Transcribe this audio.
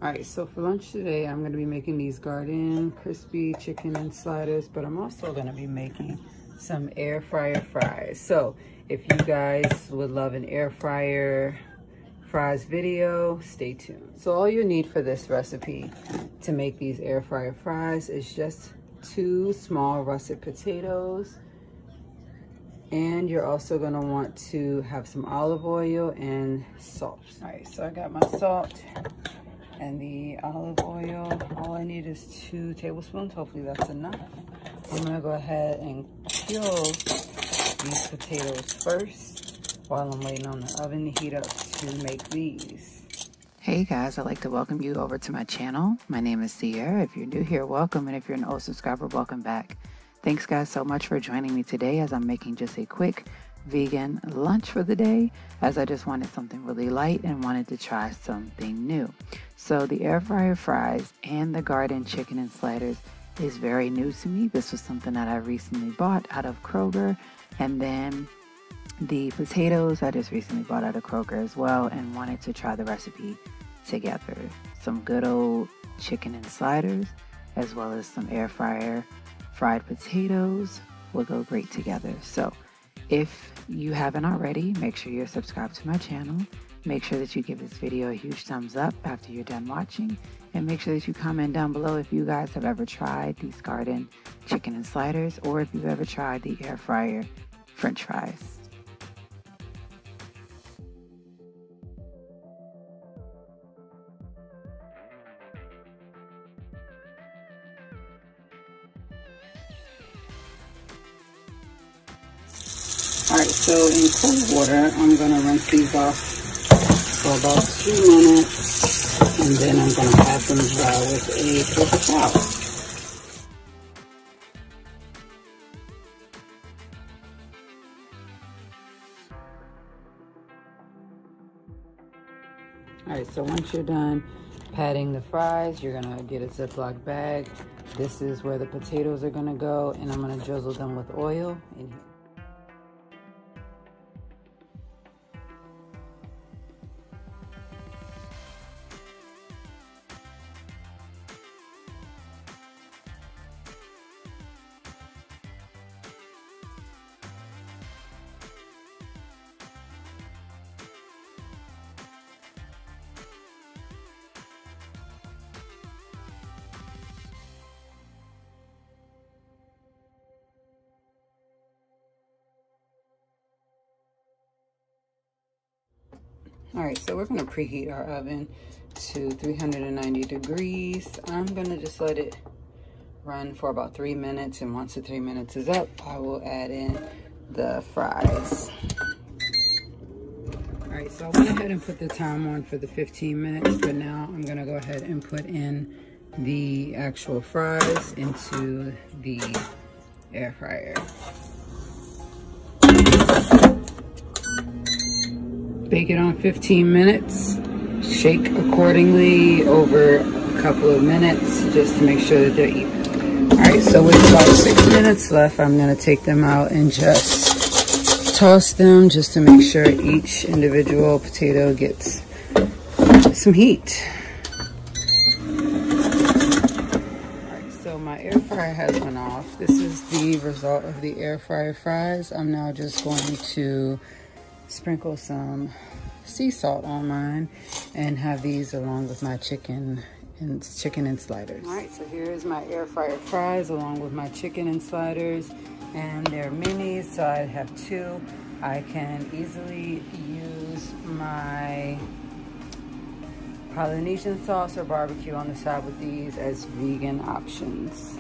All right, so for lunch today, I'm gonna be making these Gardein crispy chicken and sliders, but I'm also gonna be making some air fryer fries. So if you guys would love an air fryer fries video, stay tuned. So all you need for this recipe to make these air fryer fries is just 2 small russet potatoes. And you're also gonna want to have some olive oil and salt. All right, so I got my salt and the olive oil. All I need is 2 tablespoons. Hopefully that's enough. I'm gonna go ahead and peel these potatoes first while I'm waiting on the oven to heat up to make these. Hey guys, I'd like to welcome you over to my channel. My name is Teeter. If you're new here, welcome. And if you're an old subscriber, welcome back. Thanks guys so much for joining me today as I'm making just a quick vegan lunch for the day, as I just wanted something really light and wanted to try something new. So the air fryer fries and the Gardein chicken and sliders is very new to me. This was something that I recently bought out of Kroger, and then the potatoes I just recently bought out of Kroger as well, and wanted to try the recipe together. Some good old chicken and sliders as well as some air fryer fried potatoes will go great together. So if you haven't already, make sure you're subscribed to my channel. Make sure that you give this video a huge thumbs up after you're done watching. And make sure that you comment down below if you guys have ever tried these Gardein chicken and sliders, or if you've ever tried the air fryer French fries. Alright, so in cold water, I'm going to rinse these off for about 2 minutes, and then I'm going to pat them dry with a paper towel. Alright, so once you're done patting the fries, you're going to get a Ziploc bag. This is where the potatoes are going to go, and I'm going to drizzle them with oil in here. All right, so we're gonna preheat our oven to 390 degrees. I'm gonna just let it run for about 3 minutes, and once the 3 minutes is up, I will add in the fries. All right, so I went ahead and put the time on for the 15 minutes, but now I'm gonna go ahead and put in the actual fries into the air fryer. Bake it on 15 minutes. Shake accordingly over a couple of minutes just to make sure that they're even. All right, so with about 6 minutes left, I'm gonna take them out and just toss them just to make sure each individual potato gets some heat. All right, so my air fryer has went off. This is the result of the air fryer fries. I'm now just going to sprinkle some sea salt on mine and have these along with my chicken and sliders. All right, so here's my air fryer fries along with my chicken and sliders, and they're minis, so I have 2. I can easily use my Polynesian sauce or barbecue on the side with these as vegan options.